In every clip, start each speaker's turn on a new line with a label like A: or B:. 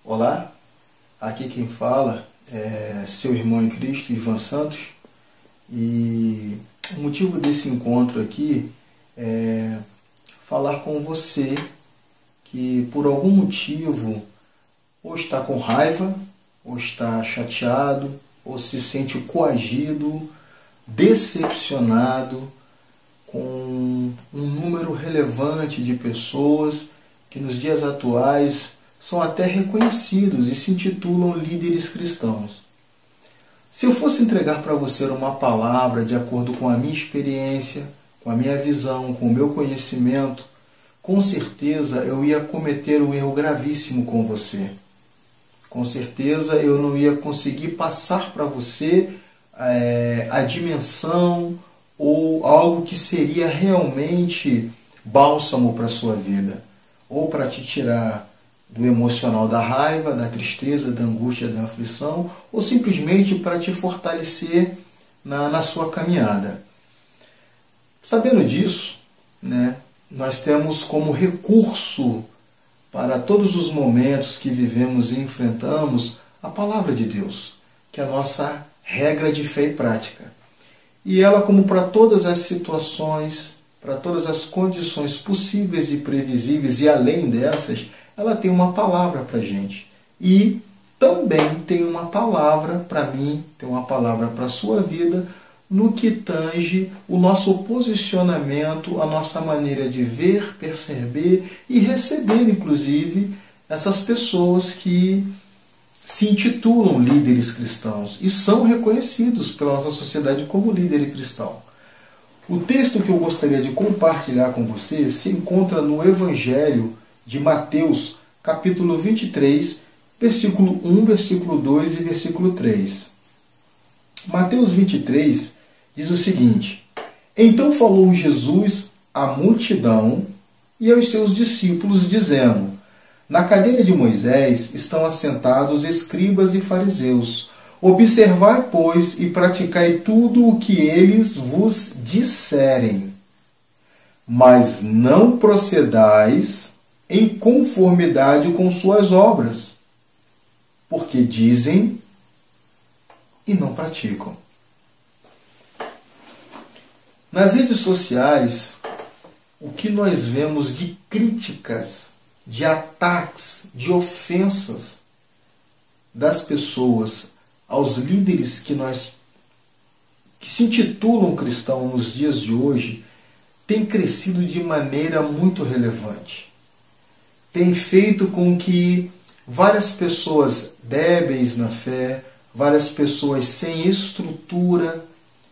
A: Olá, aqui quem fala é seu irmão em Cristo, Ivan Santos, e o motivo desse encontro aqui é falar com você que por algum motivo ou está com raiva, ou está chateado, ou se sente coagido, decepcionado com um número relevante de pessoas que nos dias atuais são até reconhecidos e se intitulam líderes cristãos. Se eu fosse entregar para você uma palavra de acordo com a minha experiência, com a minha visão, com o meu conhecimento, com certeza eu ia cometer um erro gravíssimo com você. Com certeza eu não ia conseguir passar para você a dimensão ou algo que seria realmente bálsamo para a sua vida, ou para te tirar do emocional da raiva, da tristeza, da angústia, da aflição, ou simplesmente para te fortalecer na sua caminhada. Sabendo disso, nós temos como recurso para todos os momentos que vivemos e enfrentamos a palavra de Deus, que é a nossa regra de fé e prática. E ela, como para todas as situações, para todas as condições possíveis e previsíveis, e além dessas, ela tem uma palavra para a gente. E também tem uma palavra para mim, tem uma palavra para a sua vida, no que tange o nosso posicionamento, a nossa maneira de ver, perceber e receber, inclusive, essas pessoas que se intitulam líderes cristãos e são reconhecidos pela nossa sociedade como líder cristão. O texto que eu gostaria de compartilhar com você se encontra no Evangelho de Mateus, capítulo 23, versículo 1, versículo 2 e versículo 3. Mateus 23 diz o seguinte: Então falou Jesus à multidão e aos seus discípulos, dizendo: Na cadeira de Moisés estão assentados escribas e fariseus. Observai, pois, e praticai tudo o que eles vos disserem. Mas não procedais em conformidade com suas obras, porque dizem e não praticam. Nas redes sociais, o que nós vemos de críticas, de ataques, de ofensas das pessoas aos líderes que se intitulam cristãos nos dias de hoje, tem crescido de maneira muito relevante. Tem feito com que várias pessoas débeis na fé, várias pessoas sem estrutura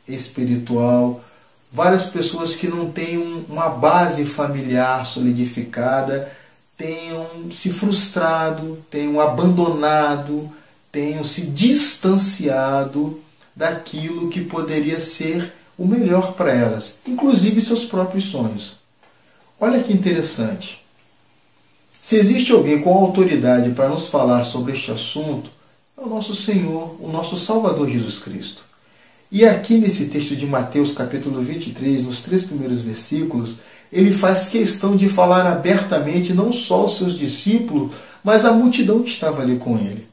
A: espiritual, várias pessoas que não têm uma base familiar solidificada, tenham se frustrado, tenham abandonado, tenham se distanciado daquilo que poderia ser o melhor para elas, inclusive seus próprios sonhos. Olha que interessante. Se existe alguém com autoridade para nos falar sobre este assunto, é o nosso Senhor, o nosso Salvador Jesus Cristo. E aqui nesse texto de Mateus, capítulo 23, nos 3 primeiros versículos, ele faz questão de falar abertamente não só aos seus discípulos, mas à multidão que estava ali com ele.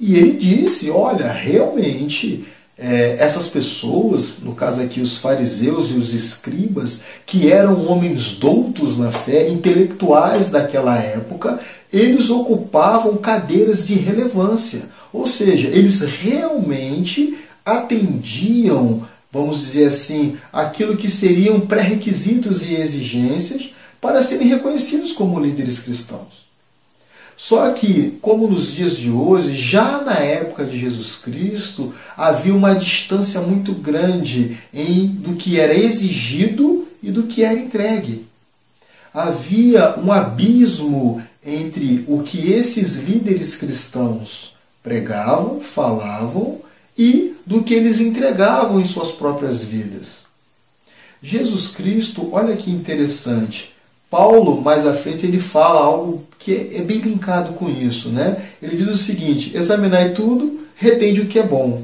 A: E ele disse, olha, realmente, essas pessoas, no caso aqui os fariseus e os escribas, que eram homens doutos na fé, intelectuais daquela época, eles ocupavam cadeiras de relevância. Ou seja, eles realmente atendiam, vamos dizer assim, aquilo que seriam pré-requisitos e exigências para serem reconhecidos como líderes cristãos. Só que, como nos dias de hoje, já na época de Jesus Cristo, havia uma distância muito grande do que era exigido e do que era entregue. Havia um abismo entre o que esses líderes cristãos pregavam, falavam, e do que eles entregavam em suas próprias vidas. Jesus Cristo, olha que interessante, Paulo, mais à frente, ele fala algo que é bem linkado com isso. Ele diz o seguinte: examinai tudo, retende o que é bom.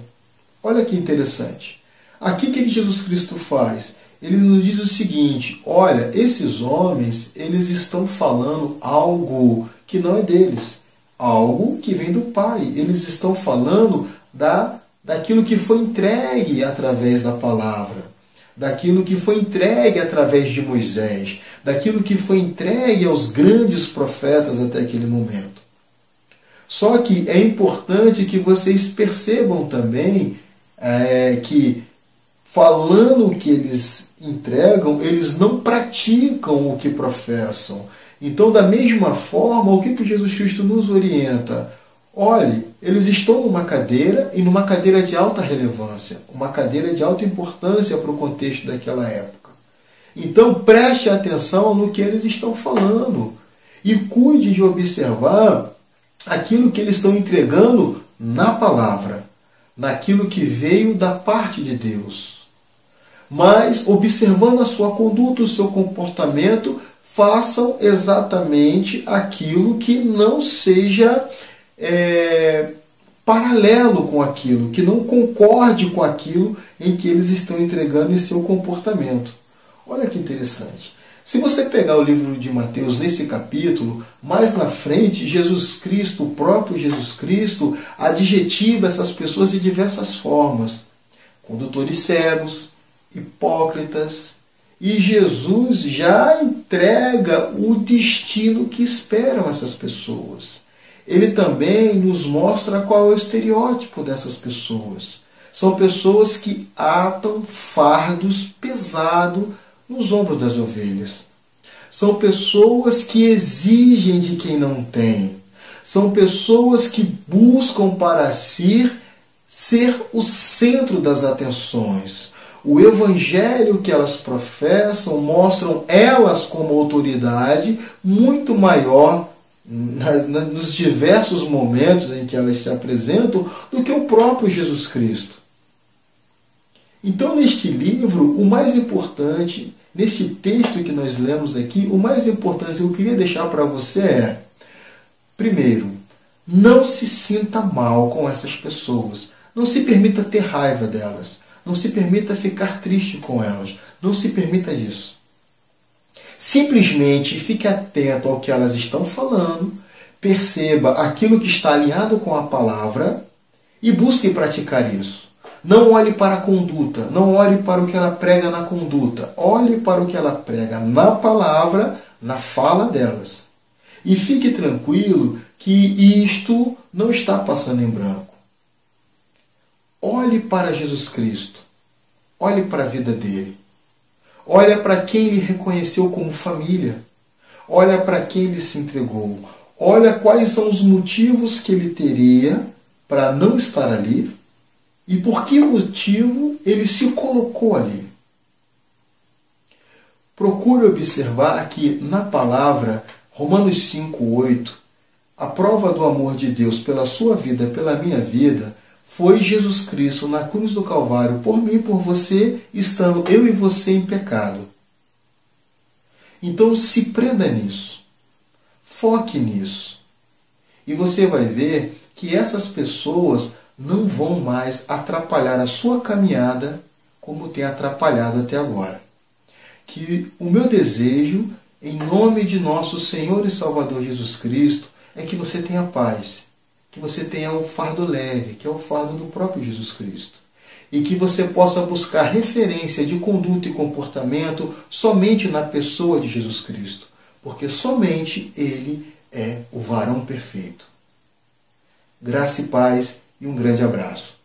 A: Olha que interessante. Aqui o que Jesus Cristo faz? Ele nos diz o seguinte: olha, esses homens, eles estão falando algo que não é deles. algo que vem do Pai. Eles estão falando daquilo que foi entregue através da palavra, daquilo que foi entregue através de Moisés, daquilo que foi entregue aos grandes profetas até aquele momento. Só que é importante que vocês percebam também que, falando o que eles entregam, eles não praticam o que professam. Então, da mesma forma, o que Jesus Cristo nos orienta? Olhe, eles estão numa cadeira, e numa cadeira de alta relevância, uma cadeira de alta importância para o contexto daquela época. Então, preste atenção no que eles estão falando e cuide de observar aquilo que eles estão entregando na palavra, naquilo que veio da parte de Deus. Mas, observando a sua conduta, o seu comportamento, façam exatamente aquilo que não seja paralelo com aquilo, que não concorde com aquilo em que eles estão entregando em seu comportamento. Olha que interessante. Se você pegar o livro de Mateus nesse capítulo, mais na frente, Jesus Cristo, o próprio Jesus Cristo, adjetiva essas pessoas de diversas formas. Condutores cegos, hipócritas. E Jesus já entrega o destino que esperam essas pessoas. Ele também nos mostra qual é o estereótipo dessas pessoas. São pessoas que atam fardos pesados nos ombros das ovelhas. São pessoas que exigem de quem não tem. São pessoas que buscam para si ser o centro das atenções. O evangelho que elas professam mostram elas como autoridade muito maior nos diversos momentos em que elas se apresentam do que o próprio Jesus Cristo. Então, neste livro, o mais importante, nesse texto que nós lemos aqui, o mais importante que eu queria deixar para você é, primeiro, não se sinta mal com essas pessoas. Não se permita ter raiva delas. Não se permita ficar triste com elas. Não se permita isso. Simplesmente fique atento ao que elas estão falando, perceba aquilo que está alinhado com a palavra e busque praticar isso. Não olhe para a conduta, não olhe para o que ela prega na conduta. Olhe para o que ela prega na palavra, na fala delas. E fique tranquilo que isto não está passando em branco. Olhe para Jesus Cristo. Olhe para a vida dele. Olha para quem ele reconheceu como família. Olha para quem ele se entregou. Olha quais são os motivos que ele teria para não estar ali e por que motivo ele se colocou ali. Procure observar que na palavra, Romanos 5:8, a prova do amor de Deus pela sua vida, pela minha vida, foi Jesus Cristo na cruz do Calvário, por mim e por você, estando eu e você em pecado. Então se prenda nisso. Foque nisso. E você vai ver que essas pessoas não vão mais atrapalhar a sua caminhada como tem atrapalhado até agora. Que o meu desejo, em nome de nosso Senhor e Salvador Jesus Cristo, é que você tenha paz. Que você tenha um fardo leve, que é o fardo do próprio Jesus Cristo. E que você possa buscar referência de conduta e comportamento somente na pessoa de Jesus Cristo. Porque somente Ele é o varão perfeito. Graça e paz e um grande abraço.